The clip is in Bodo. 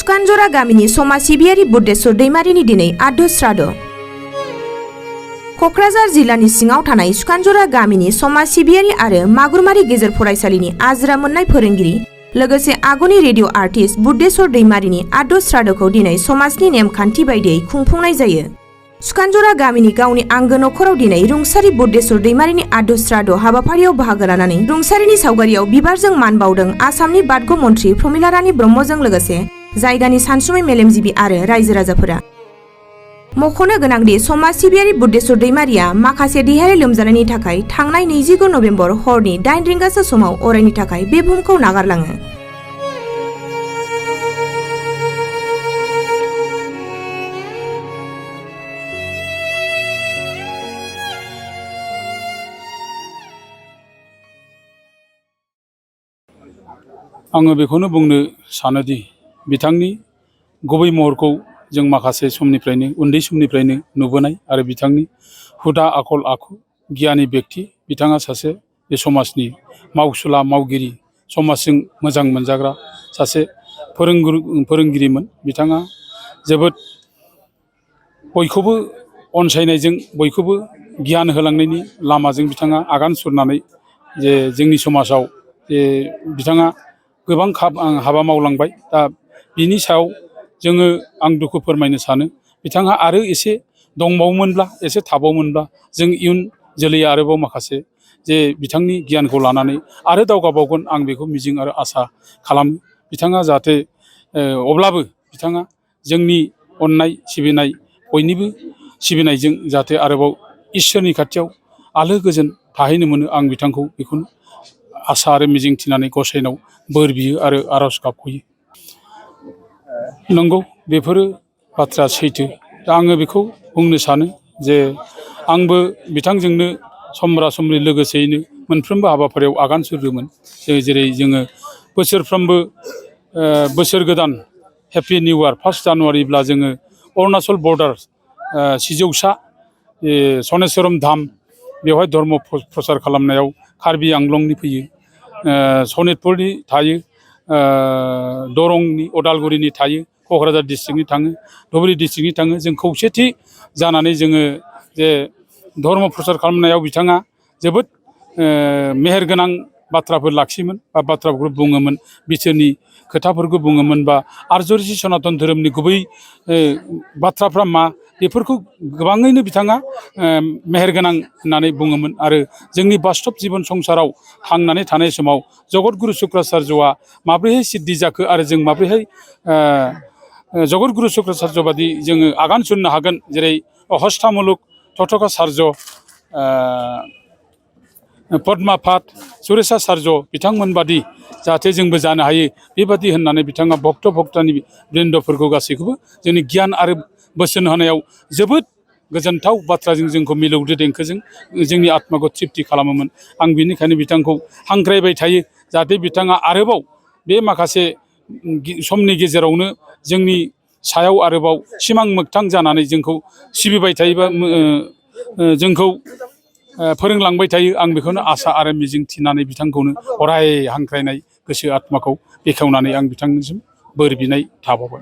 सुखानजरा गामिनि समाज सिबियारि बुद्धेश्वर दैमारिनि दिनै आद्य श्राद्ध। कक्राझार जिल्लानि सिङाव थानाय सुखानजरा गामिनि समाज सिबियारि आरो मागुरमारि गेजेर फरायसालिनि आजिरा मोननाय फोरोंगिरि लोगोसे आगुनि रेडिअ आर्टिस्ट बुद्धेश्वर दैमारिनि आद्य श्राद्धखौ दिनै समाजनि नेमखान्थि बायदियै खुंफुंनाय जायो। सुखानजरा गामिनि गावनि आंगो नखराव दिनै रुंसारि बुद्धेश्वर दैमारिनि आद्य श्राद्ध हाबाफारियाव बाहागो लानानै रुंसारिनि सावगारियाव बिबारजों मान बावदों आसामनि बारग' मन्थ्रि प्रमिला रानी ब्रह्मजों लोगोसे जायगानि सानसुमै मेलेमजिबि आरो रायजो राजाफोरा। मख'नो गोनांदि समाज सिबियारि बुद्धेश्वर दैमारिया माखासे देहायारि लोमजानायनि थाखाय थांनाय 29 नबेम्बर हरनि 8 रिंगासो समाव अरायनि थाखाय बे बुहुमखौ नागारलाङो। आङो बेखौनो बुंनो सानोदि बिथांनि गुबै महरखौ जों माखासे समनिफ्रायनो उन्दै समनिफ्रायनो नुबोनाय आरो बिथांनि हुदा आखल आखु गियानि व्यक्ति बिथाङा सासे बे समाजनि मावसुला मावगिरि समाजजों मोजां मोनजाग्रा सासे फोरोंगिरिमोन। बिथाङा जोबोद बयखौबो अनसायनायजों बयखौबो गियान होलांनायनि लामाजों बिथाङा आगान सुरनानै जे जोंनि समाजाव जे बिथाङा गोबां हाबा मावलांबाय। दा बिनि सायाव जोङो आं दुखु फोरमायनो सानो बिथाङा आरो एसे दंबावोमोनब्ला एसे थाबावोमोनब्ला जों इयुन जोलैया आरोबाव माखासे जे बिथांनि गियानखौ लानानै आरो दावगाबावगोन आं बेखौ मिजिं आरो आसा खालामो। बिथाङा जाहाथे अब्लाबो बिथाङा जोंनि अननाय सिबिनाय बयनिबो सिबिनायजों जाहाथे आरोबाव इसोरनि खाथियाव आलो गोजोन थाहैनो मोनो आं बिथांखौ बेखौनो आसा आरो मिजिं थिनानै गसाइनाव बोर बियो आरो आरज गाबख'यो। नंगौ बेफोरो बाथ्रा सैथो। दा आङो बेखौ बुंनो सानो जे आंबो बिथांजोंनो समब्रा समब्रि लोगोसेयैनो मोनफ्रोमबो हाबाफारियाव आगान सुरदोंमोन। जेरै जोङो बोसोरफ्रोमबो बोसोर गोदान हेपि निउ इयार 1 जानुवारिब्ला जोङो अरुणाचल बर्डार सिजौसा सनेस्वरम धाम बेवहाय धर्म प्रसार खालामनायाव कार्बि आंलंनि फैयो, सनितपुरनि थायो, दरंनि अदालगुरिनि थायो, क'क्राझार डिस्ट्रिक्टनि थाङो, धुबुरी डिस्ट्रिक्टनि थाङो। जों खौसेथि जानानै जोङो जे धर्म प्रसार खालामनायाव बिथाङा जोबोद मेहेरगोनां बाथ्राफोर लाखियोमोन बा बाथ्राफोरखौ बुङोमोन, बिसोरनि खोथाफोरखौ बुङोमोन बा आर्यजि सनातन धोरोमनि गुबै बाथ्राफ्रा मा बेफोरखौ गोबाङैनो बिथाङा मेहेरगोनां होननानै बुङोमोन। आरो जोंनि बास्तब जिबन संसाराव थांनानै थानाय समाव जगतगुरु शुक्राचार्यआ माब्रैहाय सिद्धि जाखो आरो जों माब्रैहाय जगतगुरु शुक्राचार्य बादि जोङो आगान सुरनो हागोन, जेरै हस्तामुलुक तथकाचार्य पद्मापाद सुरेशाचार्य बिथांमोन बादि जाहाथे जोंबो जानो हायो बेबादि होननानै बिथाङा भक्तनि बृन्दफोरखौ गासैखौबो जोंनि गियान आरो बोसोन होनायाव जोबोद गोजोनथाव बाथ्राजों जोंखौ मिलौदो देंखोजों जोंनि आत्माखौ तृप्ति खालामोमोन। आं बिनिखायनो बिथांखौ हांख्रायबाय थायो जाहाथे बिथाङा आरोबाव बे माखासे समनि गेजेरावनो जोंनि सायाव आरोबाव सिमां मोगथां जानानै जोंखौ सिबिबाय थायोबा जोंखौ फोरोंलांबाय थायो आं बेखौनो आसा आरो मिजिं थिनानै बिथांखौनो अराय हांख्रायनाय गोसो आत्माखौ बेखेवनानै आं बिथांनिसिम बोर बिनाय थाबावबाय।